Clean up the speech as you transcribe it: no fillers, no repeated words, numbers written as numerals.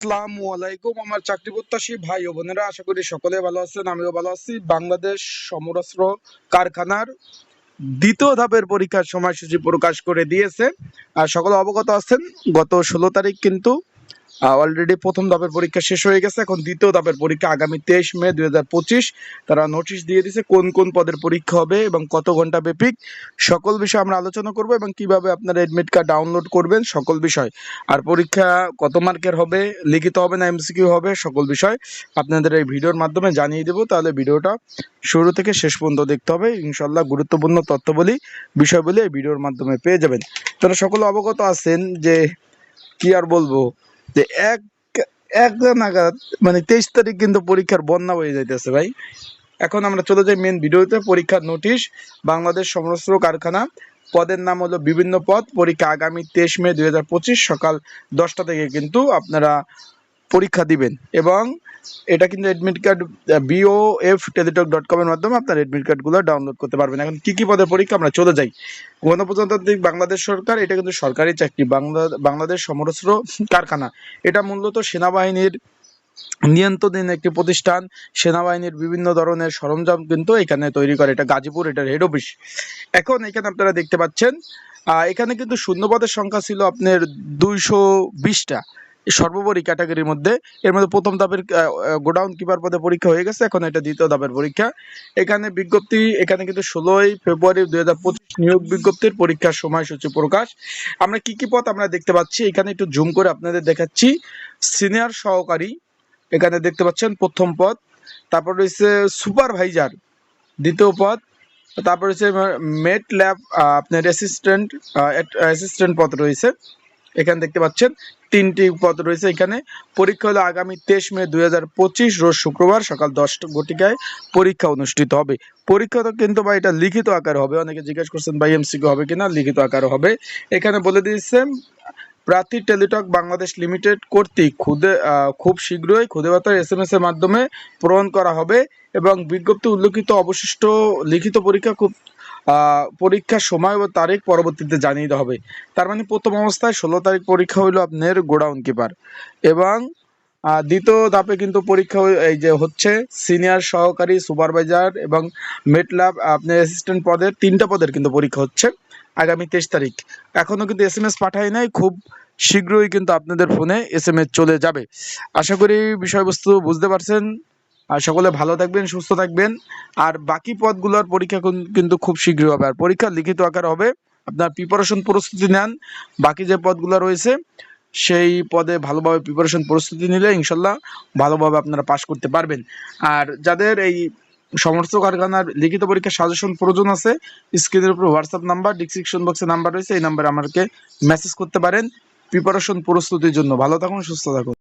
আসসালামু আলাইকুম আমার চাকরি প্রত্যাশী ভাই ও বোনেরা, আশা করি সকলে ভালো আছেন। আমিও ভালো আছি। বাংলাদেশ সমরাস্ত্র কারখানার দ্বিতীয় ধাপের পরীক্ষার সময়সূচি প্রকাশ করে দিয়েছে। আর সকলে অবগত আছেন, গত 16 তারিখ কিন্তু অলরেডি প্রথম ধাপের পরীক্ষা শেষ হয়ে গেছে। এখন দ্বিতীয় ধাপের পরীক্ষা আগামী 23 মে 2025 তারা নোটিশ দিয়ে দিয়েছে কোন কোন পদের পরীক্ষা হবে এবং কত ঘন্টা ব্যাপী। সকল বিষয় আমরা আলোচনা করব এবং কিভাবে আপনারা এডমিট কার্ড ডাউনলোড করবেন সকল বিষয়। আর পরীক্ষা কত মার্কের হবে, লিখিত হবে না এমসিকিউ হবে, সকল বিষয় আপনাদের এই ভিডিওর মাধ্যমে জানিয়ে দেব। তাহলে ভিডিওটা শুরু থেকে শেষ পর্যন্ত দেখতে হবে। ইনশাল্লাহ গুরুত্বপূর্ণ তথ্যবলী বিষয়বলী এই ভিডিওর মাধ্যমে পেয়ে যাবেন। তারা সকলে অবগত আছেন যে কি আর বলবো, যে এক এক নাগাদ মানে 23 তারিখ কিন্তু পরীক্ষার বন্যা হয়ে যাইতেছে ভাই। এখন আমরা চলে যাই মেন ভিডিওতে। পরীক্ষার নোটিশ, বাংলাদেশ সমরাস্ত্র কারখানা, পদের নাম হলো বিভিন্ন পদ। পরীক্ষা আগামী 23 মে 2025 সকাল 10টা থেকে কিন্তু আপনারা পরীক্ষা দিবেন এবং এটা কিন্তু এডমিট কার্ড BOF-টেলিটক.com এর মাধ্যমে আপনার এডমিট কার্ডগুলো ডাউনলোড করতে পারবেন। এখন কি কি পদের পরীক্ষা আমরা চলে যাই। গণপ্রজাতন্ত্রী বাংলাদেশ সরকার, এটা কিন্তু সরকারি চাকরি। বাংলাদেশ সমরাস্ত্র কারখানা এটা মূলত সেনাবাহিনীর নিয়ন্ত্রণাধীন একটি প্রতিষ্ঠান। সেনাবাহিনীর বিভিন্ন ধরনের সরঞ্জাম কিন্তু এখানে তৈরি করে। এটা গাজীপুর, এটার হেড অফিস। এখন এখানে আপনারা দেখতে পাচ্ছেন এখানে কিন্তু শূন্যপদের সংখ্যা ছিল আপনার 220টা সর্বোপরি ক্যাটাগরির মধ্যে। এর মধ্যে প্রথম ধাপের গোডাউন কিপার পদে পরীক্ষা হয়ে গেছে। এখন এটা দ্বিতীয় ধাপের পরীক্ষা। এখানে বিজ্ঞপ্তি, এখানে কিন্তু 16 ফেব্রুয়ারি 2025 নিয়োগ বিজ্ঞপ্তির পরীক্ষার সময়সূচি প্রকাশ। আমরা কি কি পদ আমরা দেখতে পাচ্ছি এখানে একটু জুম করে আপনাদের দেখাচ্ছি। সিনিয়র সহকারী এখানে দেখতে পাচ্ছেন প্রথম পদ, তারপর রয়েছে সুপারভাইজার দ্বিতীয় পদ, তারপর হচ্ছে মেট ল্যাব আপনার অ্যাসিস্ট্যান্ট পদ রয়েছে। এখানে দেখতে পাচ্ছেন 3টি পদ রয়েছে। এখানে পরীক্ষা হলো আগামী 23 মে 2025 রোজ শুক্রবার সকাল 10টা ঘটিকায় পরীক্ষা অনুষ্ঠিত হবে। পরীক্ষা তো কিন্তু ভাই এটা লিখিত আকারে হবে। অনেকে জিজ্ঞেস করছেন ভাই এমসিকিউ হবে কিনা, লিখিত আকারে হবে। এখানে বলে দিয়েছে প্রার্থী টেলিটক বাংলাদেশ লিমিটেড কর্তৃক খুব শীঘ্রই খুদে বার্তা SMS এর মাধ্যমে প্রেরণ করা হবে এবং বিজ্ঞপ্তি উল্লেখিত অবশিষ্ট লিখিত পরীক্ষা পরীক্ষার সময় ও তারিখ পরবর্তীতে জানিয়ে দেওয়া হবে। তার মানে প্রথম অবস্থায় 16 তারিখ পরীক্ষা হইল আপনার গোডাউন কিপার এবং দ্বিতীয় ধাপে কিন্তু পরীক্ষা এই যে হচ্ছে সিনিয়র সহকারী, সুপারভাইজার এবং মেটল্যাব আপনার অ্যাসিস্ট্যান্ট পদের 3টা পদের কিন্তু পরীক্ষা হচ্ছে আগামী 23 তারিখ। এখনো কিন্তু SMS পাঠাই নাই, খুব শীঘ্রই কিন্তু আপনাদের ফোনে SMS চলে যাবে। আশা করি বিষয়বস্তু বুঝতে পারছেন। আর সকলে ভালো থাকবেন, সুস্থ থাকবেন। আর বাকি পদগুলোর পরীক্ষা কিন্তু খুব শীঘ্রই হবে। আর পরীক্ষা লিখিত আকার হবে। আপনার প্রিপারেশন প্রস্তুতি নেন। বাকি যে পদগুলো রয়েছে সেই পদে ভালোভাবে প্রিপারেশন প্রস্তুতি নিলে ইনশাল্লাহ ভালোভাবে আপনারা পাশ করতে পারবেন। আর যাদের এই সমস্ত কারখানার লিখিত পরীক্ষার সাজেশন প্রয়োজন আছে, স্ক্রিনের উপর হোয়াটসঅ্যাপ নাম্বার, ডিসক্রিপশন বক্সে নাম্বার রয়েছে, এই নাম্বারে আমাকে মেসেজ করতে পারেন প্রিপারেশন প্রস্তুতির জন্য। ভালো থাকুন, সুস্থ থাকুন।